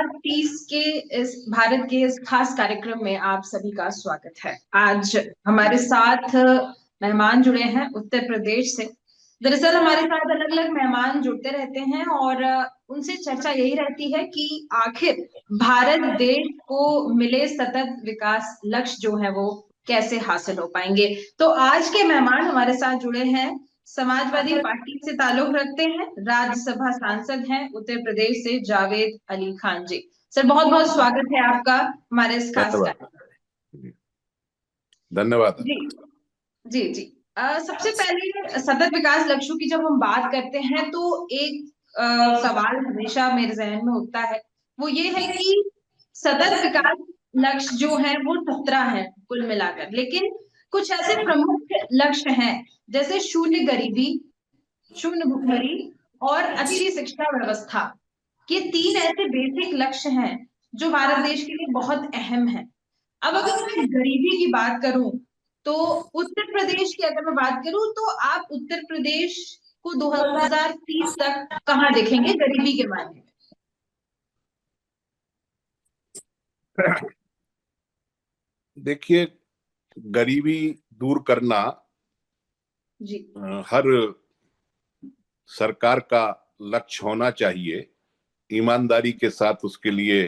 2030 के इस भारत के इस खास कार्यक्रम में आप सभी का स्वागत है। आज हमारे साथ मेहमान जुड़े हैं उत्तर प्रदेश से। दरअसल हमारे साथ अलग अलग मेहमान जुड़ते रहते हैं और उनसे चर्चा यही रहती है कि आखिर भारत देश को मिले सतत विकास लक्ष्य जो है वो कैसे हासिल हो पाएंगे। तो आज के मेहमान हमारे साथ जुड़े हैं, समाजवादी पार्टी से ताल्लुक रखते हैं, राज्यसभा सांसद हैं उत्तर प्रदेश से जावेद अली खान जी। सर बहुत बहुत स्वागत है आपका हमारे इस खास कार्यक्रम। धन्यवाद। जी जी जी। सबसे पहले सतत विकास लक्ष्यों की जब हम बात करते हैं तो एक सवाल हमेशा मेरे जहन में उठता है, वो ये है कि सतत विकास लक्ष्य जो है वो 17 है कुल मिलाकर, लेकिन कुछ ऐसे प्रमुख लक्ष्य हैं जैसे शून्य गरीबी, शून्य भुखमरी और अच्छी शिक्षा व्यवस्था। ये 3 ऐसे बेसिक लक्ष्य हैं जो भारत देश के लिए बहुत अहम है। अब अगर मैं गरीबी की बात करूं तो उत्तर प्रदेश की अगर मैं बात करूं तो आप उत्तर प्रदेश को 2030 तक कहां देखेंगे गरीबी के मामले में? देखिए, गरीबी दूर करना जी हर सरकार का लक्ष्य होना चाहिए। ईमानदारी के साथ उसके लिए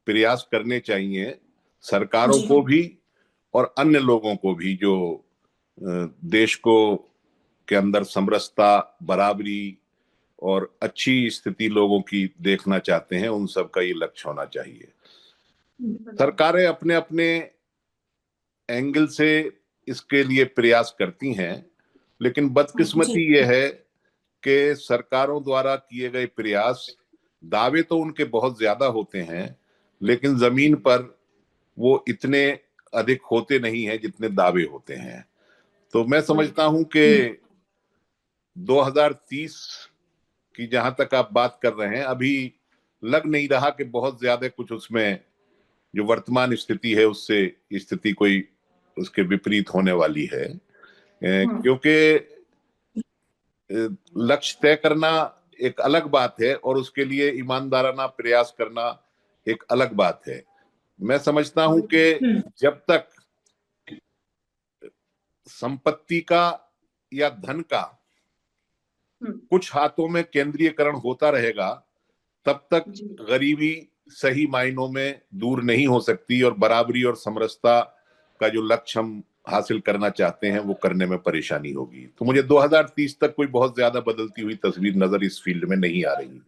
प्रयास करने चाहिए, सरकारों को भी और अन्य लोगों को भी जो देश को के अंदर समरसता, बराबरी और अच्छी स्थिति लोगों की देखना चाहते हैं, उन सब का ये लक्ष्य होना चाहिए। सरकारें अपने अपने एंगल से इसके लिए प्रयास करती हैं, लेकिन बदकिस्मती ये है कि सरकारों द्वारा किए गए प्रयास, दावे तो उनके बहुत ज्यादा होते हैं, लेकिन जमीन पर वो इतने अधिक होते नहीं हैं जितने दावे होते हैं। तो मैं समझता हूं कि 2030 की जहां तक आप बात कर रहे हैं, अभी लग नहीं रहा कि बहुत ज्यादा कुछ उसमें जो वर्तमान स्थिति है उससे स्थिति कोई उसके विपरीत होने वाली है, क्योंकि लक्ष्य तय करना एक अलग बात है और उसके लिए ईमानदाराना प्रयास करना एक अलग बात है। मैं समझता हूं कि जब तक संपत्ति का या धन का कुछ हाथों में केंद्रीयकरण होता रहेगा, तब तक गरीबी सही मायनों में दूर नहीं हो सकती और बराबरी और समरसता का जो लक्ष्य हम हासिल करना चाहते हैं वो करने में परेशानी होगी। तो मुझे 2030 तक कोई बहुत ज्यादा बदलती हुई तस्वीर नजर इस फील्ड में नहीं आ रही।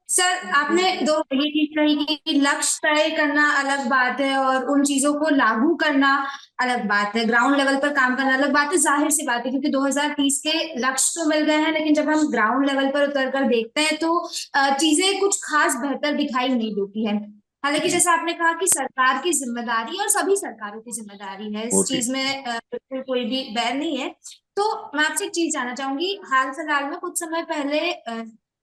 सर, आपने ये चीज कही कि लक्ष्य तय करना अलग बात है और उन चीजों को लागू करना अलग बात है, ग्राउंड लेवल पर काम करना अलग बात है। जाहिर सी बात है क्योंकि 2030 के लक्ष्य तो मिल गए हैं, लेकिन जब हम ग्राउंड लेवल पर उतर कर देखते हैं तो चीजें कुछ खास बेहतर दिखाई नहीं देती है। हालांकि जैसा आपने कहा कि सरकार की जिम्मेदारी और सभी सरकारों की जिम्मेदारी है, इस चीज में बिल्कुल कोई भी बैर नहीं है। तो मैं आपसे एक चीज जानना चाहूंगी, हाल फिलहाल में कुछ समय पहले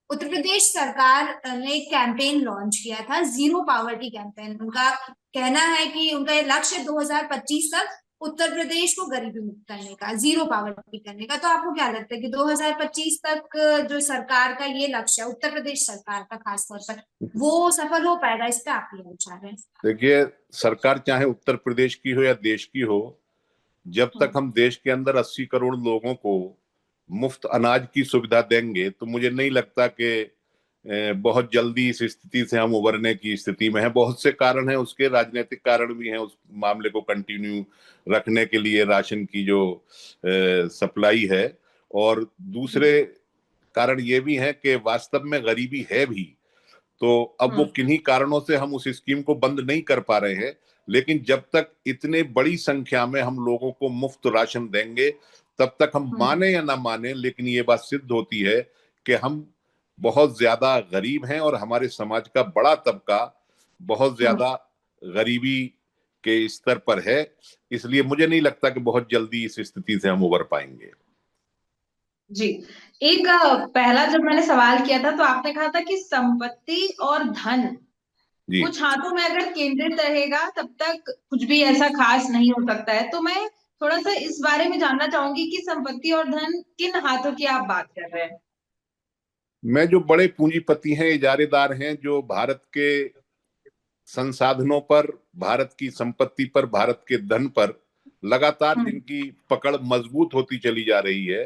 उत्तर प्रदेश सरकार ने कैंपेन लॉन्च किया था, जीरो पावर्टी कैंपेन। उनका कहना है कि उनका ये लक्ष्य 2025 तक उत्तर प्रदेश को गरीबी मुक्त करने का, जीरो पावर्टी करने का। तो आपको क्या लगता है कि 2025 तक जो सरकार का ये लक्ष्य है, उत्तर प्रदेश सरकार का खासतौर पर, वो सफल हो पाएगा? इस पे आप क्या विचार है? देखिए, सरकार चाहे उत्तर प्रदेश की हो या देश की हो, जब तक हम देश के अंदर 80 करोड़ लोगों को मुफ्त अनाज की सुविधा देंगे तो मुझे नहीं लगता कि बहुत जल्दी इस स्थिति से हम उबरने की स्थिति में हैं। बहुत से कारण हैं, उसके राजनीतिक कारण भी हैं उस मामले को कंटिन्यू रखने के लिए, राशन की जो सप्लाई है, और दूसरे कारण ये भी हैं कि वास्तव में गरीबी है भी। तो अब वो किन्हीं कारणों से हम उस स्कीम को बंद नहीं कर पा रहे हैं, लेकिन जब तक इतने बड़ी संख्या में हम लोगों को मुफ्त राशन देंगे, तब तक हम माने या ना माने, लेकिन ये बात सिद्ध होती है कि हम बहुत ज्यादा गरीब हैं और हमारे समाज का बड़ा तबका बहुत ज्यादा गरीबी के स्तर पर है। इसलिए मुझे नहीं लगता कि बहुत जल्दी इस स्थिति से हम उबर पाएंगे। जी, एक पहला जब मैंने सवाल किया था तो आपने कहा था कि संपत्ति और धन कुछ हाथों में अगर केंद्रित रहेगा तब तक कुछ भी ऐसा खास नहीं हो सकता है। तो मैं थोड़ा सा इस बारे में जानना चाहूंगी कि संपत्ति और धन किन हाथों की आप बात कर रहे हैं? मैं जो बड़े पूंजीपति हैं, इजारेदार हैं, जो भारत के संसाधनों पर, भारत की संपत्ति पर, भारत के धन पर लगातार जिनकी पकड़ मजबूत होती चली जा रही है,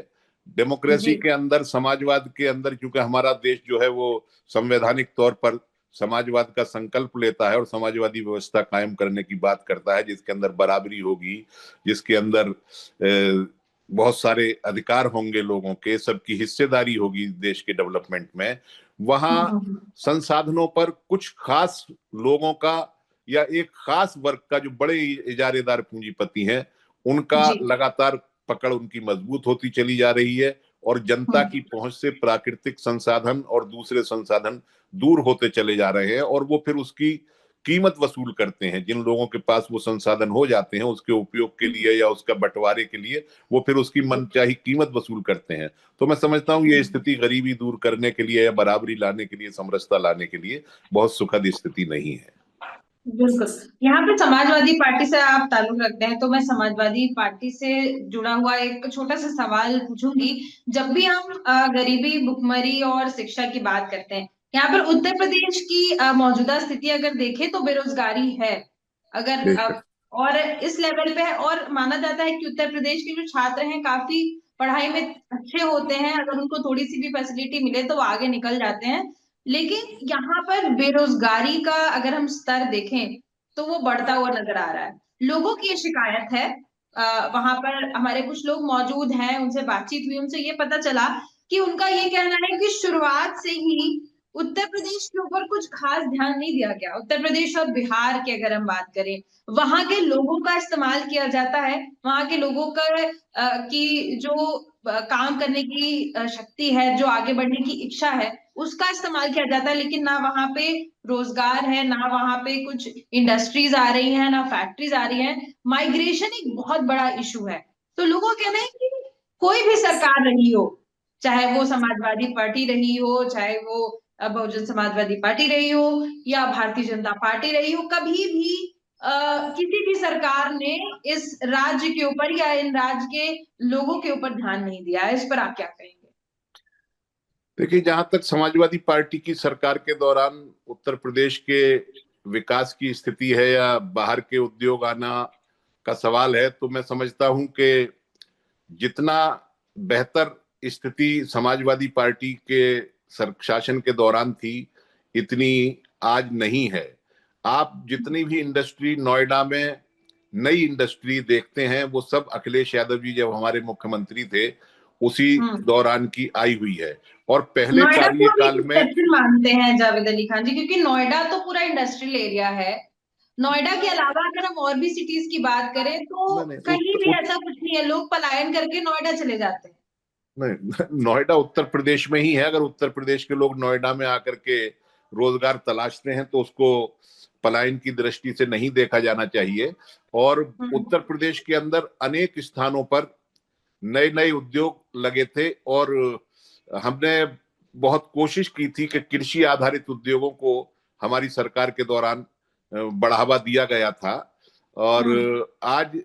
डेमोक्रेसी जी के अंदर, समाजवाद के अंदर, क्योंकि हमारा देश जो है वो संवैधानिक तौर पर समाजवाद का संकल्प लेता है और समाजवादी व्यवस्था कायम करने की बात करता है, जिसके अंदर बराबरी होगी, जिसके अंदर बहुत सारे अधिकार होंगे लोगों के, सबकी हिस्सेदारी होगी देश के डेवलपमेंट में। वहां संसाधनों पर कुछ खास लोगों का या एक खास वर्ग का, जो बड़े इजारेदार पूंजीपति हैं, उनका जी लगातार पकड़ उनकी मजबूत होती चली जा रही है और जनता की पहुंच से प्राकृतिक संसाधन और दूसरे संसाधन दूर होते चले जा रहे हैं, और वो फिर उसकी कीमत वसूल करते हैं। जिन लोगों के पास वो संसाधन हो जाते हैं उसके उपयोग के लिए या उसका बंटवारे के लिए, वो फिर उसकी मनचाही कीमत वसूल करते हैं। तो मैं समझता हूँ ये स्थिति गरीबी दूर करने के लिए या बराबरी लाने के लिए, समरसता लाने के लिए बहुत सुखद स्थिति नहीं है। बिल्कुल। यहाँ पे समाजवादी पार्टी से आप ताल्लुक रखते हैं, तो मैं समाजवादी पार्टी से जुड़ा हुआ एक छोटा सा सवाल पूछूंगी। जब भी हम गरीबी, भुखमरी और शिक्षा की बात करते हैं, यहाँ पर उत्तर प्रदेश की मौजूदा स्थिति अगर देखें तो बेरोजगारी है। अगर और इस लेवल पे है, और माना जाता है कि उत्तर प्रदेश के जो छात्र हैं काफी पढ़ाई में अच्छे होते हैं, अगर उनको थोड़ी सी भी फैसिलिटी मिले तो वो आगे निकल जाते हैं। लेकिन यहाँ पर बेरोजगारी का अगर हम स्तर देखें तो वो बढ़ता हुआ नजर आ रहा है। लोगों की ये शिकायत है। वहां पर हमारे कुछ लोग मौजूद हैं, उनसे बातचीत हुई, उनसे ये पता चला कि उनका ये कहना है कि शुरुआत से ही उत्तर प्रदेश के ऊपर कुछ खास ध्यान नहीं दिया गया। उत्तर प्रदेश और बिहार की अगर हम बात करें, वहां के लोगों का इस्तेमाल किया जाता है, वहां के लोगों का की जो काम करने की शक्ति है, जो आगे बढ़ने की इच्छा है, उसका इस्तेमाल किया जाता है। लेकिन ना वहां पे रोजगार है, ना वहां पे कुछ इंडस्ट्रीज आ रही हैं, ना फैक्ट्रीज आ रही हैं। माइग्रेशन एक बहुत बड़ा इशू है। तो लोगों का कहना है कि कोई भी सरकार रही हो, चाहे वो समाजवादी पार्टी रही हो, चाहे वो बहुजन समाजवादी पार्टी रही हो या भारतीय जनता पार्टी रही हो, कभी भी किसी भी सरकार ने इस राज्य के ऊपर या इन राज्य के लोगों के ऊपर ध्यान नहीं दिया है। इस पर आप क्या कहेंगे? देखिए, जहां तक समाजवादी पार्टी की सरकार के दौरान उत्तर प्रदेश के विकास की स्थिति है या बाहर के उद्योग आना का सवाल है, तो मैं समझता हूं कि जितना बेहतर स्थिति समाजवादी पार्टी के शासन के दौरान थी, इतनी आज नहीं है। आप जितनी भी इंडस्ट्री नोएडा में, नई इंडस्ट्री देखते हैं, वो सब अखिलेश यादव जी जब हमारे मुख्यमंत्री थे उसी दौरान की आई हुई है। और पहले नोएडा को कार्यकाल में मानते हैं जावेद अली खान जी, क्योंकि नोएडा तो पूरा इंडस्ट्रियल एरिया है। नोएडा के अलावा अगर हम और भी सिटीज की बात करें तो कहीं भी ऐसा कुछ नहीं है, लोग पलायन करके नोएडा चले जाते हैं। नहीं, नोएडा उत्तर प्रदेश में ही है। अगर उत्तर प्रदेश के लोग नोएडा में आकर के रोजगार तलाशते हैं तो उसको पलायन की दृष्टि से नहीं देखा जाना चाहिए। और उत्तर प्रदेश के अंदर अनेक स्थानों पर नए नए उद्योग लगे थे और हमने बहुत कोशिश की थी कि कृषि आधारित उद्योगों को हमारी सरकार के दौरान बढ़ावा दिया गया था। और आज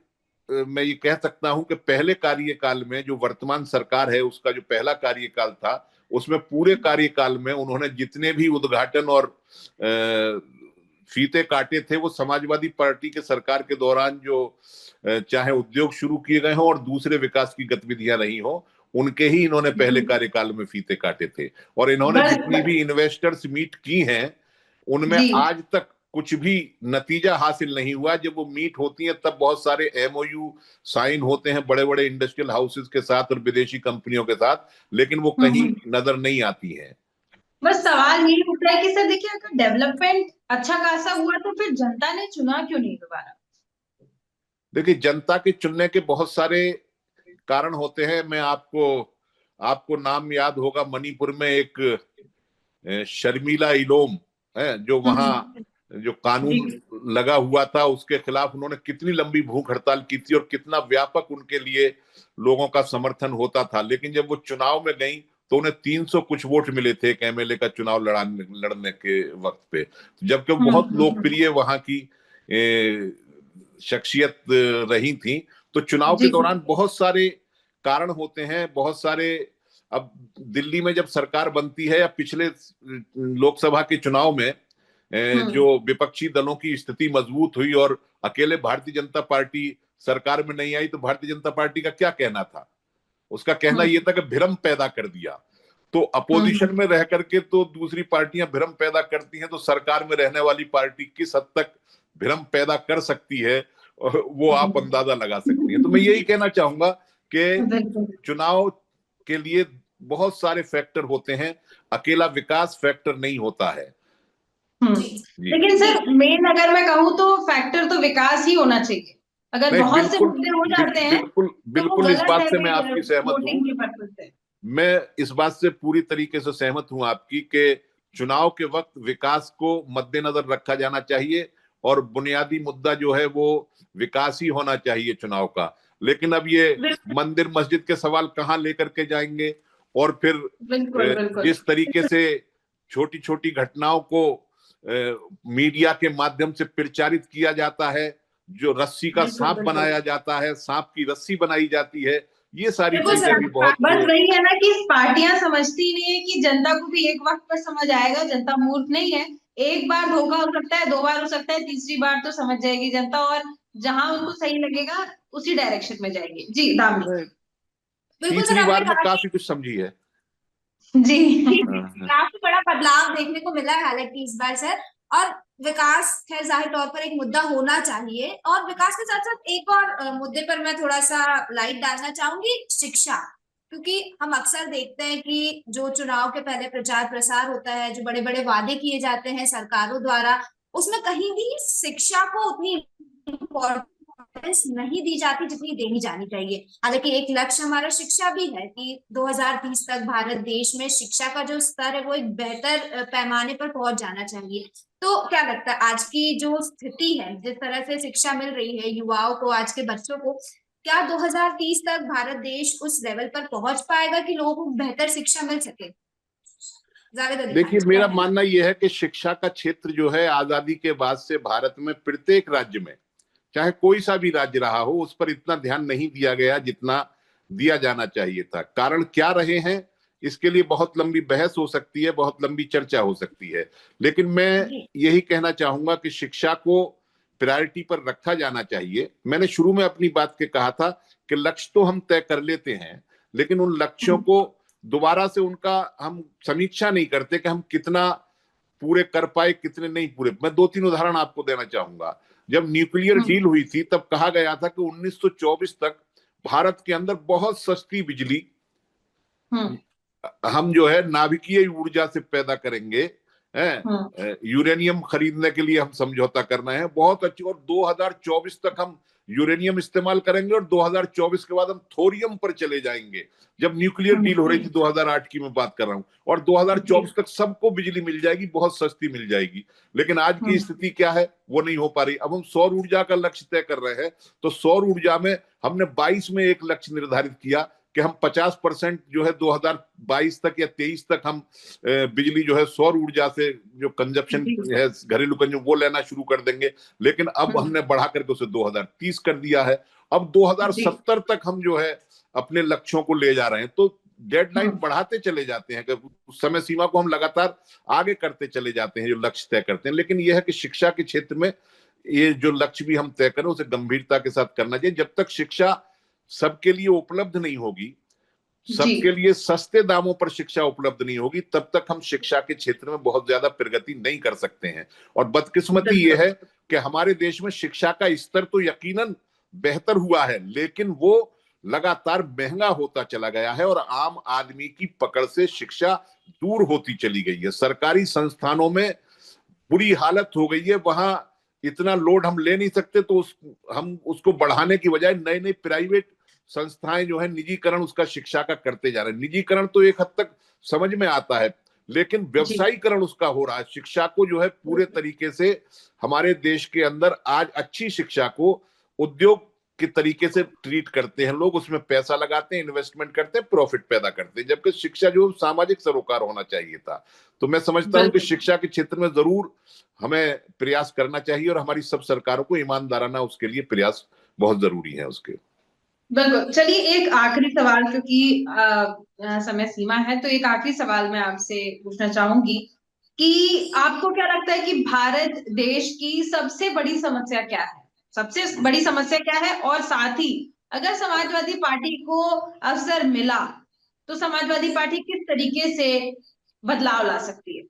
मैं ये कह सकता हूं कि पहले कार्यकाल में, जो वर्तमान सरकार है उसका जो पहला कार्यकाल था, उसमें पूरे कार्यकाल में उन्होंने जितने भी उद्घाटन और फीते काटे थे, वो समाजवादी पार्टी के सरकार के दौरान जो चाहे उद्योग शुरू किए गए हों और दूसरे विकास की गतिविधियां रही हो, उनके ही इन्होंने पहले कार्यकाल में फीते काटे थे। और इन्होंने जितनी भी इन्वेस्टर्स मीट की हैं, उनमें आज तक कुछ भी नतीजा हासिल नहीं हुआ। जब वो मीट होती हैं तब बहुत सारे एमओयू साइन होते हैं बड़े बड़े इंडस्ट्रियल हाउसेस के साथ और विदेशी कंपनियों के साथ, लेकिन वो कहीं नजर नहीं आती है। बस सवाल यही उठता है कि सर देखिए, अगर डेवलपमेंट अच्छा खासा हुआ तो फिर जनता ने चुना क्यों नहीं दोबारा? देखिए, जनता के चुनने के बहुत सारे कारण होते हैं। मैं आपको नाम याद होगा, मणिपुर में एक शर्मिला इलोम है, जो वहां जो कानून लगा हुआ था उसके खिलाफ उन्होंने कितनी लंबी भूख हड़ताल की थी और कितना व्यापक उनके लिए लोगों का समर्थन होता था। लेकिन जब वो चुनाव में गई तो उन्हें 300 कुछ वोट मिले थे एक एमएलए का चुनाव लड़ने के वक्त पे, जबकि बहुत लोकप्रिय वहां की शख्सियत रही थी। तो चुनाव के दौरान बहुत सारे कारण होते हैं, बहुत सारे अब दिल्ली में जब सरकार बनती है या पिछले लोकसभा के चुनाव में जो विपक्षी दलों की स्थिति मजबूत हुई और अकेले भारतीय जनता पार्टी सरकार में नहीं आई, तो भारतीय जनता पार्टी का क्या कहना था? उसका कहना यह था कि भ्रम पैदा कर दिया। तो अपोजिशन में रह करके तो दूसरी पार्टियां भ्रम पैदा करती हैं, तो सरकार में रहने वाली पार्टी किस हद तक भ्रम पैदा कर सकती है वो आप अंदाजा लगा सकती हैं। तो मैं यही कहना चाहूंगा कि चुनाव के लिए बहुत सारे फैक्टर होते हैं, अकेला विकास फैक्टर नहीं होता है। लेकिन सर मेन अगर मैं कहूँ तो फैक्टर तो विकास ही होना चाहिए। अगर बहुत से मुद्दे हो जाते हैं बिल्कुल इस बात से मैं आपकी सहमत हूँ। मैं इस बात से पूरी तरीके से सहमत हूं आपकी कि चुनाव के वक्त विकास को मद्देनजर रखा जाना चाहिए और बुनियादी मुद्दा जो है वो विकास ही होना चाहिए चुनाव का। लेकिन अब ये मंदिर मस्जिद के सवाल कहाँ लेकर के जाएंगे, और फिर जिस तरीके से छोटी छोटी घटनाओं को मीडिया के माध्यम से प्रचारित किया जाता है, जो रस्सी का सांप बनाया जाता है, सांप की रस्सी बनाई जाती है, ये सारी चीजें भी बहुत बस वही है ना कि पार्टियां समझती नहीं है कि जनता को भी एक वक्त पर समझ आएगा। जनता मूर्ख नहीं है, एक बार धोखा हो सकता है, 2 बार हो सकता है, तीसरी बार तो समझ जाएगी जनता, और जहां उनको सही लगेगा उसी डायरेक्शन में जाएगी। जी दामिनी, तीसरी बार में काफी कुछ समझी है जी। काफी बड़ा बदलाव देखने को मिला है हालांकि इस बार सर, और विकास खैर जाहिर तौर पर एक मुद्दा होना चाहिए, और विकास के साथ साथ एक और मुद्दे पर मैं थोड़ा सा लाइट डालना चाहूंगी, शिक्षा। क्योंकि हम अक्सर देखते हैं कि जो चुनाव के पहले प्रचार प्रसार होता है, जो बड़े बड़े वादे किए जाते हैं सरकारों द्वारा, उसमें कहीं भी शिक्षा को उतनी इम्पोर्टेंस नहीं दी जाती जितनी देनी जानी चाहिए। हालांकि एक लक्ष्य हमारा शिक्षा भी है कि 2030 तक भारत देश में शिक्षा का जो स्तर है वो एक बेहतर पैमाने पर पहुंच जाना चाहिए। तो क्या लगता है आज की जो स्थिति है, जिस तरह से शिक्षा मिल रही है युवाओं को, आज के बच्चों को, क्या 2030 तक भारत देश उस लेवल पर पहुंच पाएगा कि लोगों को बेहतर शिक्षा मिल सके? देखिए, मेरा मानना यह है कि शिक्षा का क्षेत्र जो है आजादी के बाद से भारत में प्रत्येक राज्य में, चाहे कोई सा भी राज्य रहा हो, उस पर इतना ध्यान नहीं दिया गया जितना दिया जाना चाहिए था। कारण क्या रहे हैं इसके लिए बहुत लंबी बहस हो सकती है, बहुत लंबी चर्चा हो सकती है, लेकिन मैं यही कहना चाहूंगा कि शिक्षा को प्रायोरिटी पर रखा जाना चाहिए। मैंने शुरू में अपनी बात के कहा था कि लक्ष्य तो हम तय कर लेते हैं, लेकिन उन लक्ष्यों को दोबारा से उनका हम समीक्षा नहीं करते कि हम कितना पूरे कर पाए, कितने नहीं पूरे। मैं 2-3 उदाहरण आपको देना चाहूंगा। जब न्यूक्लियर डील हुई थी तब कहा गया था कि 1924 तक भारत के अंदर बहुत सस्ती बिजली हम जो है नाभिकीय ऊर्जा से पैदा करेंगे, यूरेनियम खरीदने के लिए हम समझौता करना है, बहुत अच्छी, और 2024 तक हम यूरेनियम इस्तेमाल करेंगे और 2024 के बाद हम थोरियम पर चले जाएंगे। जब न्यूक्लियर डील हो रही थी 2008 की मैं बात कर रहा हूं, और 2024 तक सबको बिजली मिल जाएगी, बहुत सस्ती मिल जाएगी। लेकिन आज की स्थिति क्या है, वो नहीं हो पा रही। अब हम सौर ऊर्जा का लक्ष्य तय कर रहे हैं, तो सौर ऊर्जा में हमने 22 में एक लक्ष्य निर्धारित किया कि हम 50% जो है 2022 तक या 23 तक हम बिजली जो है सौर ऊर्जा से जो कंजप्शन है, घरेलू कंजप्शन, वो लेना शुरू कर देंगे। लेकिन अब हमने बढ़ा करके उसे 2030 कर दिया है। अब 2070 तक हम जो है अपने लक्ष्यों को ले जा रहे हैं। तो डेडलाइन बढ़ाते चले जाते हैं, समय सीमा को हम लगातार आगे करते चले जाते हैं जो लक्ष्य तय करते हैं। लेकिन यह है कि शिक्षा के क्षेत्र में ये जो लक्ष्य भी हम तय करें उसे गंभीरता के साथ करना चाहिए। जब तक शिक्षा सबके लिए उपलब्ध नहीं होगी, सबके लिए सस्ते दामों पर शिक्षा उपलब्ध नहीं होगी, तब तक हम शिक्षा के क्षेत्र में बहुत ज्यादा प्रगति नहीं कर सकते हैं। और बदकिस्मती यह है कि हमारे देश में शिक्षा का स्तर तो यकीनन बेहतर हुआ है, लेकिन वो लगातार महंगा होता चला गया है और आम आदमी की पकड़ से शिक्षा दूर होती चली गई है। सरकारी संस्थानों में बुरी हालत हो गई है, वहां इतना लोड हम ले नहीं सकते, तो हम उसको बढ़ाने की बजाय नए नए प्राइवेट संस्थाएं जो है निजीकरण उसका शिक्षा का करते जा रहे हैं। निजीकरण तो एक हद तक समझ में आता है, लेकिन व्यवसायीकरण उसका हो रहा है। शिक्षा को जो है पूरे तरीके से हमारे देश के अंदर आज अच्छी शिक्षा को उद्योग के तरीके से ट्रीट करते हैं लोग, उसमें पैसा लगाते हैं, इन्वेस्टमेंट करते हैं, प्रॉफिट पैदा करते हैं, जबकि शिक्षा जो सामाजिक सरोकार होना चाहिए था। तो मैं समझता हूं कि शिक्षा के क्षेत्र में जरूर हमें प्रयास करना चाहिए और हमारी सब सरकारों को ईमानदाराना उसके लिए प्रयास बहुत जरूरी है उसके। बिल्कुल। चलिए एक आखिरी सवाल, क्योंकि समय सीमा है, तो एक आखिरी सवाल मैं आपसे पूछना चाहूंगी कि आपको क्या लगता है कि भारत देश की सबसे बड़ी समस्या क्या है? सबसे बड़ी समस्या क्या है? और साथ ही अगर समाजवादी पार्टी को अवसर मिला तो समाजवादी पार्टी किस तरीके से बदलाव ला सकती है?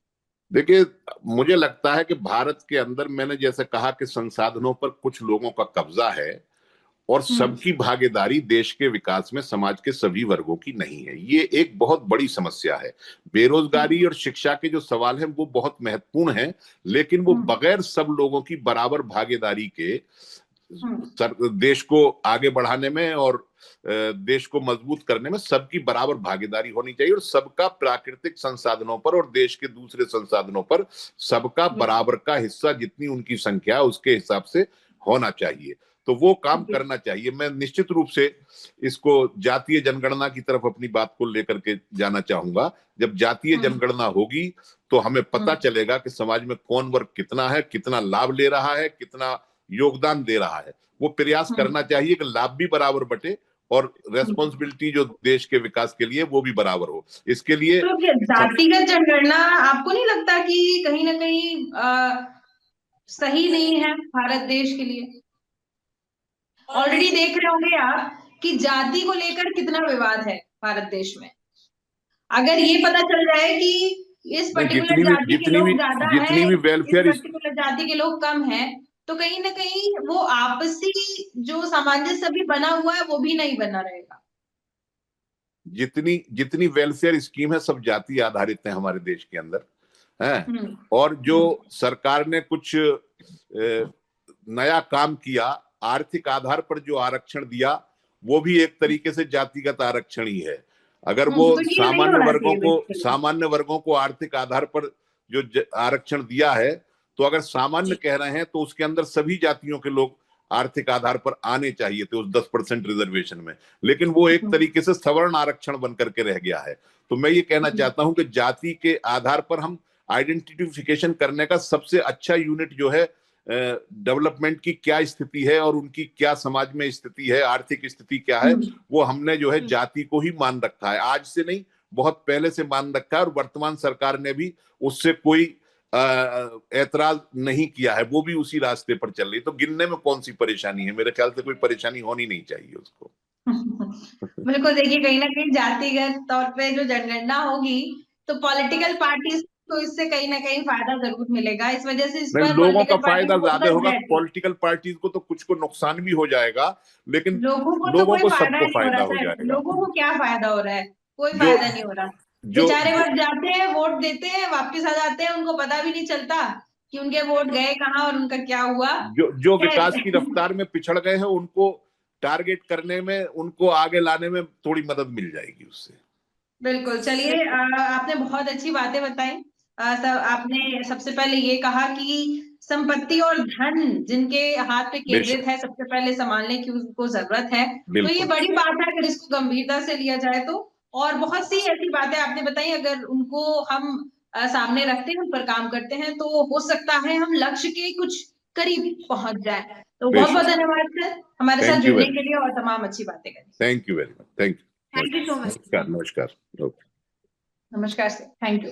देखिए, मुझे लगता है कि भारत के अंदर, मैंने जैसे कहा कि संसाधनों पर कुछ लोगों का कब्जा है और सबकी भागीदारी देश के विकास में समाज के सभी वर्गों की नहीं है। ये एक बहुत बड़ी समस्या है। बेरोजगारी और शिक्षा के जो सवाल हैं वो बहुत महत्वपूर्ण हैं, लेकिन वो बगैर सब लोगों की बराबर भागीदारी के देश को आगे बढ़ाने में और देश को मजबूत करने में सबकी बराबर भागीदारी होनी चाहिए, और सबका प्राकृतिक संसाधनों पर और देश के दूसरे संसाधनों पर सबका बराबर का हिस्सा, जितनी उनकी संख्या उसके हिसाब से होना चाहिए। तो वो काम करना चाहिए। मैं निश्चित रूप से इसको जातीय जनगणना की तरफ अपनी बात को लेकर के जाना चाहूंगा। जब जातीय जनगणना होगी तो हमें पता चलेगा कि समाज में कौन वर्ग कितना है, कितना लाभ ले रहा है, कितना योगदान दे रहा है। वो प्रयास करना चाहिए कि लाभ भी बराबर बटे और रेस्पॉन्सिबिलिटी जो देश के विकास के लिए वो भी बराबर हो। इसके लिए तो जातिगत जनगणना आपको नहीं लगता कि कहीं ना कहीं सही नहीं है भारत देश के लिए? ऑलरेडी देख रहे होंगे आप कि जाति को लेकर कितना विवाद है भारत देश में। अगर ये पता चल जाए कि इस पर्टिकुलर जाति के लोग ज्यादा है, जितनी भी इस वेलफेयर, पर्टिकुलर जाति के लोग कम है, तो कहीं ना कहीं वो आपसी जो सामंजस्य भी बना हुआ है वो भी नहीं बना रहेगा। जितनी जितनी वेलफेयर स्कीम है सब जाति आधारित है हमारे देश के अंदर है। और जो सरकार ने कुछ नया काम किया, आर्थिक आधार पर जो आरक्षण दिया, वो भी एक तरीके से जातिगत आरक्षण ही है। अगर वो तो सामान्य वर्गों को आर्थिक आधार पर जो आरक्षण दिया है, तो अगर सामान्य कह रहे हैं तो उसके अंदर सभी जातियों के लोग आर्थिक आधार पर आने चाहिए थे उस 10% रिजर्वेशन में, लेकिन वो एक तरीके से सवर्ण आरक्षण बन करके रह गया है। तो मैं ये कहना चाहता हूं कि जाति के आधार पर हम आइडेंटिफिकेशन करने का सबसे अच्छा यूनिट जो है, डेवलपमेंट की क्या स्थिति है और उनकी क्या समाज में स्थिति है, आर्थिक स्थिति क्या है, वो हमने जो है जाति को ही मान रखा है। आज से नहीं, बहुत पहले से मान रखा है, और वर्तमान सरकार ने भी उससे कोई ऐतराज नहीं किया है, वो भी उसी रास्ते पर चल रही। तो गिनने में कौन सी परेशानी है? मेरे ख्याल से कोई परेशानी होनी नहीं चाहिए उसको। बिल्कुल। देखिए कहीं ना कहीं जातिगत तौर पे जो जनगणना होगी तो पॉलिटिकल पार्टीज को इससे कहीं ना कहीं फायदा जरूर मिलेगा। इस वजह से इस नहीं, पर लोगों का पॉलिटिकल पार्टी फायदा ज्यादा फोकस होगा, रहती है। पॉलिटिकल पार्टीज को तो कुछ को नुकसान भी हो जाएगा, लेकिन लोगों को तो लोगों कोई को फायदा सबको नहीं हो फायदा रहा हो सर। जाएगा। लोगों को क्या फायदा हो रहा है? कोई जो फायदा नहीं हो रहा। जो बेचारे बस जाते हैं, वोट देते हैं, वापस आ जाते हैं, उनको पता भी नहीं चलता कि उनके वोट गए कहाँ और उनका क्या हुआ। जो विकास की रफ्तार में पिछड़ गए हैं उनको टारगेट करने में, उनको आगे लाने में थोड़ी मदद मिल जाएगी उससे। बिल्कुल। चलिए आपने बहुत अच्छी बातें बताई। आपने सबसे पहले ये कहा कि संपत्ति और धन जिनके हाथ पे केंद्रित है सबसे पहले संभालने की उनको जरूरत है। तो ये बड़ी बात है अगर इसको गंभीरता से लिया जाए तो। और बहुत सी ऐसी बातें आपने बताई, अगर उनको हम सामने रखते हैं, उन पर काम करते हैं, तो हो सकता है हम लक्ष्य के कुछ करीब पहुंच जाए। तो बहुत बहुत धन्यवाद सर हमारे साथ जुड़ने के लिए और तमाम अच्छी बातें करने। Thank you very much. Thank you. Thank you so much. नमस्कार। नमस्कार। नमस्कार सर। Thank you.